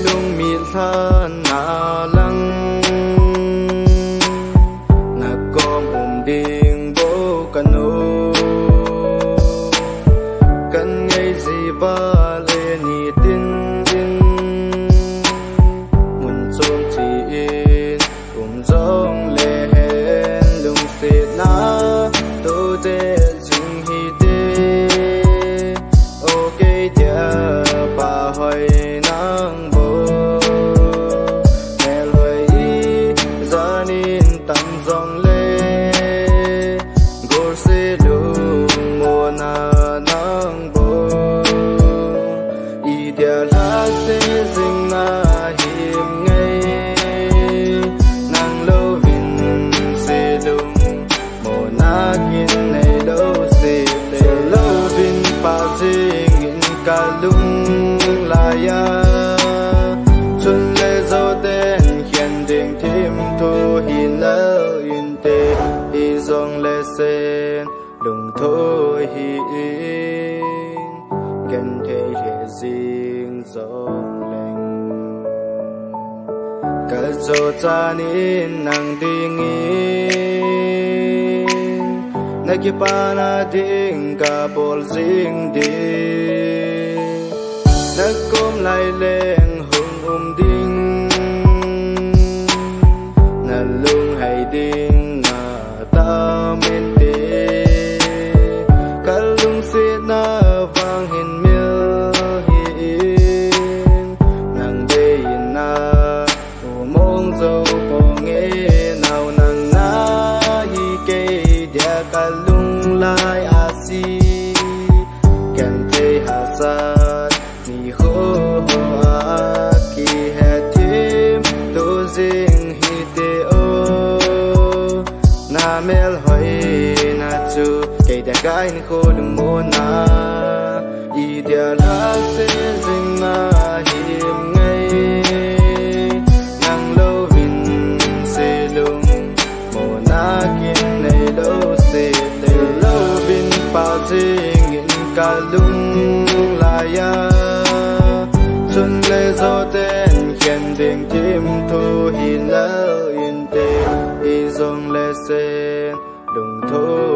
lung mi than na lang na kom ding bo kanu kan ngay gì ba le ni tin tin mun chom chi in giống lệ hẹn lung xịt na tô tê chừng hi tê ok tia bà hỏi nắng bố mẹ lời ý ra nín tầm dòng lê gồ xê lung mùa na nắng bố ý tia lá xê dinh na hiểm ngay kin này đâu xì để lâu vin pa ding in cả lung la ya xuân lê dâu tên hiền đình thêm thu hin lỡ in tê đi dòng lê sen lung thôi hin gần thế hệ riêng dòng lành cả dâu cha nín nàng tình naki pana ding ka bol sing di nakom lai leng hung ding na lung hai ding na ta men te kalung se na vang hin mil hin nang de na mong zo po nge nào nang na hi ke dia kalung lai asi kan te hasad ni ho a ki hatim to zing hi te o na mel hoi na chu ke da kai ni kho lung mo na i dia la se zing na him ngai nang lo vin se lung mo na kin nei lo pa ding in cả lung la ya xuân lê gió tên hiền đình tim thu hin lỡ in tê y dòng lê sen đừng thôi